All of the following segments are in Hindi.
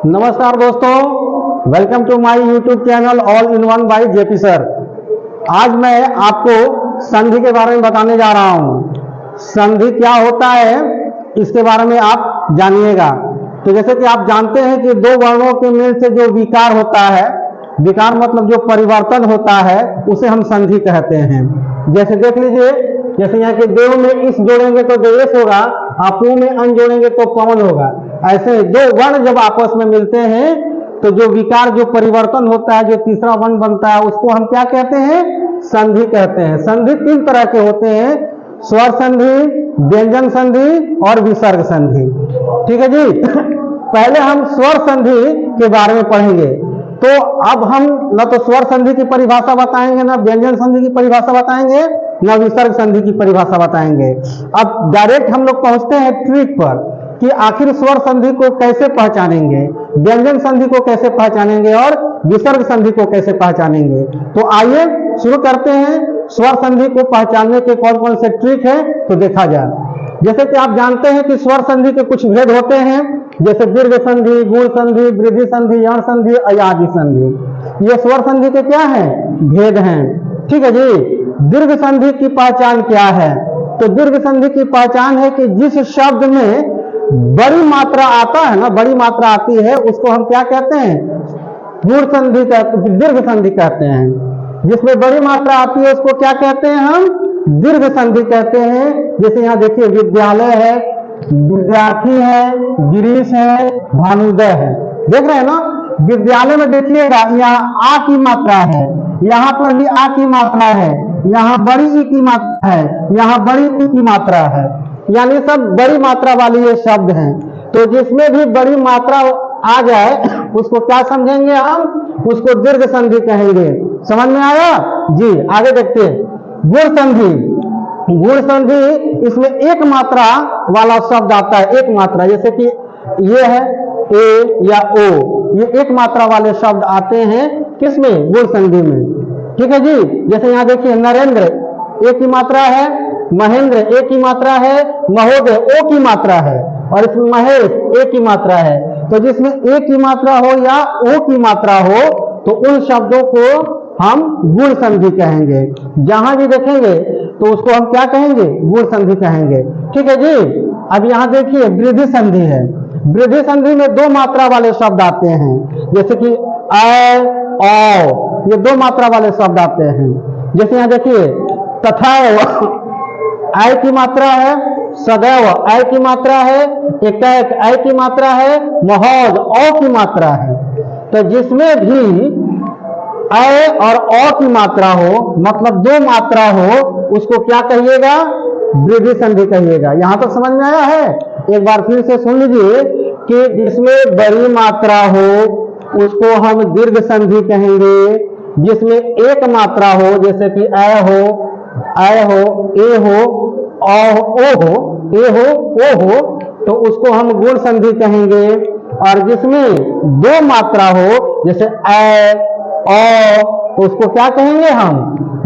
नमस्कार दोस्तों, welcome to my YouTube channel all in one by JP sir. आज मैं आपको संधि के बारे में बताने जा रहा हूं। संधि क्या होता है इसके बारे में आप जानिएगा। तो जैसे कि आप जानते हैं कि दो वर्णों के मेल से जो विकार होता है, विकार मतलब जो परिवर्तन होता है, उसे हम संधि कहते हैं। जैसे देख लीजिए, जैसे यहाँ के देव में इस जोड़ेंगे तो देवेश होगा, आपू में अन जोड़ेंगे तो पवन होगा। ऐसे दो वर्ण जब आपस में मिलते हैं तो जो विकार, जो परिवर्तन होता है, जो तीसरा वर्ण बनता है, उसको हम क्या कहते हैं? संधि कहते हैं। संधि तीन तरह के होते हैं: स्वर संधि, व्यंजन संधि और विसर्ग संधि। ठीक है जी। पहले हम स्वर संधि के बारे में पढ़ेंगे। तो अब हम न तो स्वर संधि की परिभाषा बताएंगे, न व्यंजन संधि की परिभाषा बताएंगे, न विसर्ग संधि की परिभाषा बताएंगे। अब डायरेक्ट हम लोग पहुंचते हैं ट्रिक पर कि आखिर स्वर संधि को कैसे पहचानेंगे, व्यंजन संधि को कैसे पहचानेंगे और विसर्ग संधि को कैसे पहचानेंगे। तो आइए शुरू करते हैं। स्वर संधि को पहचानने के कौन कौन से ट्रिक है तो देखा जाए। जैसे कि आप जानते हैं कि स्वर संधि के कुछ भेद होते हैं, जैसे दीर्घ संधि, गुण संधि, वृद्धि संधि, यण संधि, अयादि संधि। ये स्वर संधि के क्या है? भेद हैं। ठीक है जी। दीर्घ संधि की पहचान क्या है? तो दीर्घ संधि की पहचान है कि जिस शब्द में बड़ी मात्रा आता है ना, बड़ी मात्रा आती है, उसको हम क्या कहते हैं? गुण संधि कहते, दीर्घ संधि कहते हैं। जिसमें बड़ी मात्रा आती है उसको क्या कहते हैं? हम दीर्घ संधि कहते हैं। जैसे यहाँ देखिए, विद्यालय है, विद्यार्थी है, गिरीश है, भानुदय है। देख रहे हैं ना? विद्यालय में देखिएगा, यहाँ आ की मात्रा है, यहाँ पर भी आ की मात्रा है, यहाँ बड़ी ई की मात्रा है, यहाँ बड़ी ई की मात्रा है, यानी सब बड़ी मात्रा वाली ये शब्द हैं। तो जिसमें भी बड़ी मात्रा आ जाए उसको क्या समझेंगे हम? उसको दीर्घ संधि कहेंगे। समझ में आया जी? आगे देखते हैं। गुण संधि। गुण संधि, इसमें एक मात्रा वाला शब्द आता है, एक मात्रा। जैसे कि ये है ए या ओ, ये एक मात्रा वाले शब्द आते हैं किसमें? गुण संधि में। ठीक है जी। जैसे यहाँ देखिए, नरेंद्र एक की मात्रा है, महेंद्र एक की मात्रा है, महोदय ओ की मात्रा है, और इसमें महेश एक की मात्रा है। तो जिसमें एक की मात्रा हो या ओ की मात्रा हो तो उन शब्दों को हम गुण संधि कहेंगे। जहां भी देखेंगे तो उसको हम क्या कहेंगे? गुण संधि कहेंगे। ठीक है जी। अब यहाँ देखिए, वृद्धि संधि है। वृद्धि संधि में दो मात्रा वाले शब्द आते हैं, जैसे कि अ, औ, ये दो मात्रा वाले शब्द आते हैं। जैसे यहाँ देखिए, तथैव आय की मात्रा है, सदैव आय की मात्रा है, एकैक आय की मात्रा है, महोद औ की मात्रा है। तो जिसमें भी अ और औ की मात्रा हो, मतलब दो मात्रा हो, उसको क्या कहिएगा? वृद्धि संधि कहिएगा। यहां तक समझ में आया है? एक बार फिर से सुन लीजिए कि जिसमें बड़ी मात्रा हो उसको हम दीर्घ संधि कहेंगे। जिसमें एक मात्रा हो, जैसे कि अ हो, ए हो, ओ हो, ए हो, ओ हो, तो उसको हम गुण संधि कहेंगे। और जिसमें दो मात्रा हो, जैसे अ, ओ, तो उसको क्या कहेंगे? हम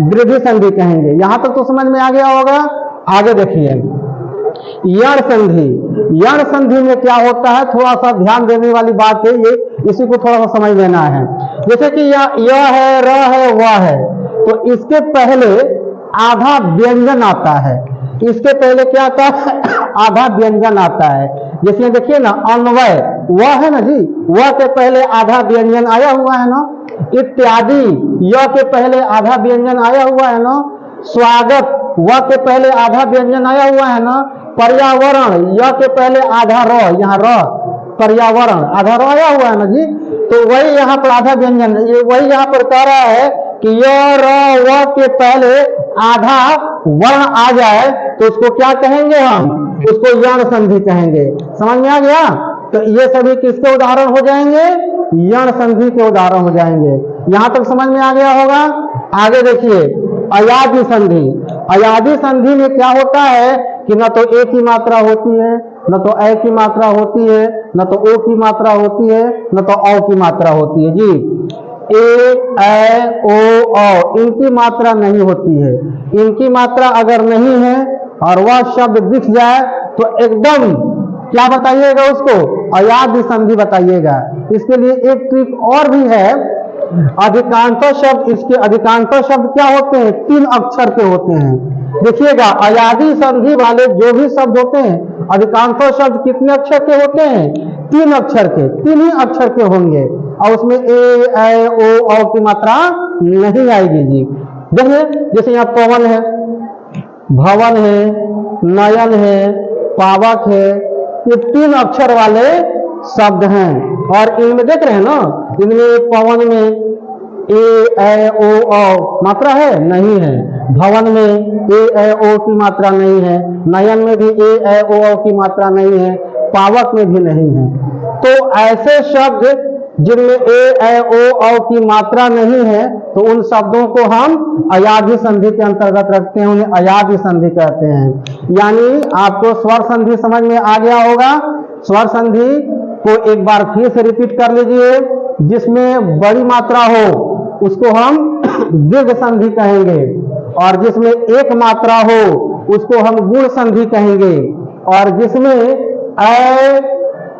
वृद्धि संधि कहेंगे। यहां तक तो समझ में आ गया होगा। आगे देखिए, यण संधि। यण संधि में क्या होता है? थोड़ा सा ध्यान देने वाली बात है ये, इसी को थोड़ा सा समझ लेना है। जैसे कि य है, र है, व है, तो इसके पहले आधा व्यंजन आता है। इसके पहले क्या आता है? आधा व्यंजन आता है। जैसे देखिए ना, अन्वय वह है ना जी, वह के पहले आधा व्यंजन आया हुआ है ना। इत्यादि य के पहले आधा व्यंजन आया हुआ है ना। स्वागत व के पहले आधा व्यंजन आया हुआ है ना। पर्यावरण य के पहले आधा र, यहाँ र, पर्यावरण आधा र आया हुआ है ना जी। तो वही यहाँ पर आधा व्यंजन, ये वही यहाँ पर कह रहा है कि य, र, व के पहले आधा वर्ण आ जाए तो उसको क्या कहेंगे? हम उसको यण संधि कहेंगे। समझ में आ गया? तो ये सभी किसके उदाहरण हो जाएंगे? यण संधि के उदाहरण हो जाएंगे। यहां तक समझ में आ गया होगा। आगे देखिए, अयादि संधि। अयादि संधि में क्या होता है कि न तो ए की मात्रा होती है, न तो ए की मात्रा होती है, न तो ओ की मात्रा होती है, न तो औ की मात्रा होती है जी। ए, ओ, औ इनकी मात्रा नहीं होती है। इनकी मात्रा अगर नहीं है और वह शब्द दिख जाए तो एकदम क्या बताइएगा उसको? अयाद्य संधि बताइएगा। इसके लिए एक ट्रिक और भी है। अधिकांश शब्द, इसके अधिकांश शब्द क्या होते हैं? 3 अक्षर के होते हैं। देखिएगा, अयादी संधि वाले जो भी शब्द होते हैं, अधिकांश शब्द कितने अक्षर के होते हैं? 3 अक्षर के, 3 ही अक्षर के होंगे, और उसमें ए, ऐ, ओ, औ की मात्रा नहीं आएगी जी। देखिए, जैसे यहाँ पवन है, भवन है, नयन है, पावक है, ये 3 अक्षर वाले शब्द हैं। और इनमें देख रहे हैं ना, इनमें पवन में ए, ऐ, ओ, औ मात्रा है? नहीं है। भवन में ए, ऐ, ओ की मात्रा नहीं है। नयन में भी ए, ऐ, ओ, औ की मात्रा नहीं है। पावक में भी नहीं है। तो ऐसे शब्द जिनमें ए, ऐ, ओ, औ की मात्रा नहीं है, तो उन शब्दों को हम अयादी संधि के अंतर्गत रखते हैं, उन्हें अयादी संधि कहते हैं। यानी आपको स्वर संधि समझ में आ गया होगा। स्वर संधि को एक बार फिर से रिपीट कर लीजिए। जिसमें बड़ी मात्रा हो उसको हम दीर्घ संधि कहेंगे, और जिसमें एक मात्रा हो उसको हम गुण संधि कहेंगे, और जिसमें ऐ,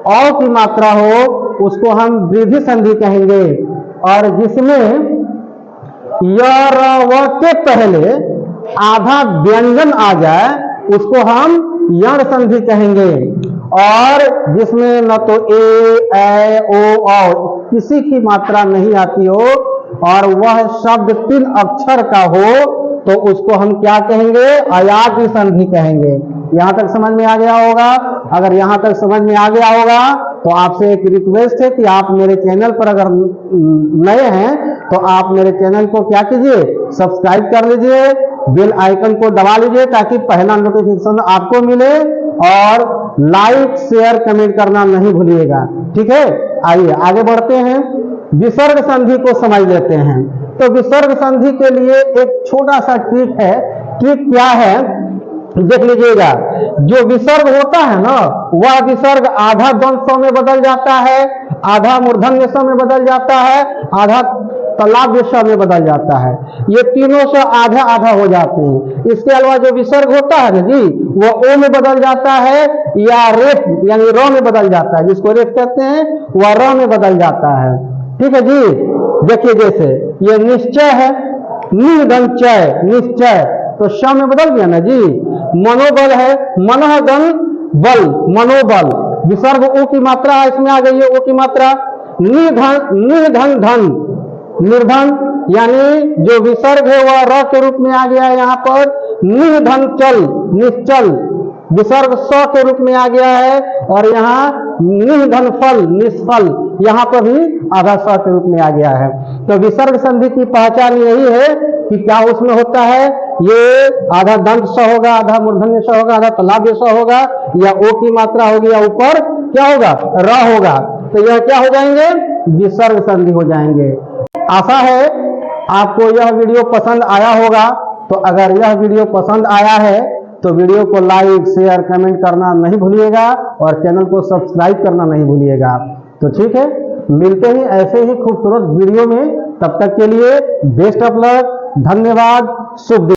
औ की मात्रा हो उसको हम वृद्धि संधि कहेंगे, और जिसमें य, र, व के पहले आधा व्यंजन आ जाए उसको हम यण संधि कहेंगे, और जिसमें न तो ए, ऐ, ओ, औ किसी की मात्रा नहीं आती हो और वह शब्द 3 अक्षर का हो, तो उसको हम क्या कहेंगे? अयादी संधि कहेंगे। यहां तक समझ में आ गया होगा। अगर यहां तक समझ में आ गया होगा तो आपसे एक रिक्वेस्ट है कि आप मेरे चैनल पर अगर नए हैं तो आप मेरे चैनल को क्या कीजिए? सब्सक्राइब कर लीजिए, बेल आइकन को दबा लीजिए, ताकि पहला नोटिफिकेशन आपको मिले, और लाइक, शेयर, कमेंट करना नहीं भूलिएगा। ठीक है, आइए आगे बढ़ते हैं। विसर्ग संधि को समझ लेते हैं। तो विसर्ग संधि के लिए एक छोटा सा ट्रिक है। ट्रिक क्या है? देख लीजिएगा। जो विसर्ग होता है ना, वह विसर्ग आधा द्वंद स में बदल जाता है, आधा मूर्धन्य स में बदल जाता है, आधा तालव्य स में बदल जाता है। ये तीनों स आधा आधा हो जाते हैं। इसके अलावा जो विसर्ग होता है ना जी, वो ओ में बदल जाता है, या रेफ यानी र में बदल जाता है। जिसको रेफ कहते हैं वह र में बदल जाता है। ठीक है जी। देखिए, जैसे ये निश्चय है, निधन चय, निश्चय, तो श में बदल गया ना जी। मनोबल है, मनोगन बल, मनोबल, विसर्ग ओ की मात्रा है, इसमें आ गई है ओ की मात्रा। निर्धन, निर्धन धन, निर्धन, यानी जो विसर्ग है वह र के रूप में आ गया है यहाँ पर। निर्धन चल, निश्चल, विसर्ग स के रूप में आ गया है, और यहाँ निर्धन फल, निष्फल, यहाँ पर भी आधा स के रूप में आ गया है। तो विसर्ग संधि की पहचान यही है कि क्या उसमें होता है, ये आधा दंत स होगा, आधा मूर्धन्य स होगा, आधा तालव्य स होगा, या ओ की मात्रा होगी, या ऊपर क्या होगा? र होगा। तो यह क्या हो जाएंगे? विसर्ग संधि हो जाएंगे। आशा है आपको यह वीडियो पसंद आया होगा। तो अगर यह वीडियो पसंद आया है तो वीडियो को लाइक, शेयर, कमेंट करना नहीं भूलिएगा, और चैनल को सब्सक्राइब करना नहीं भूलिएगा। तो ठीक है, मिलते हैं ऐसे ही खूबसूरत वीडियो में। तब तक के लिए बेस्ट ऑफ लक, धन्यवाद, शुभ दिन।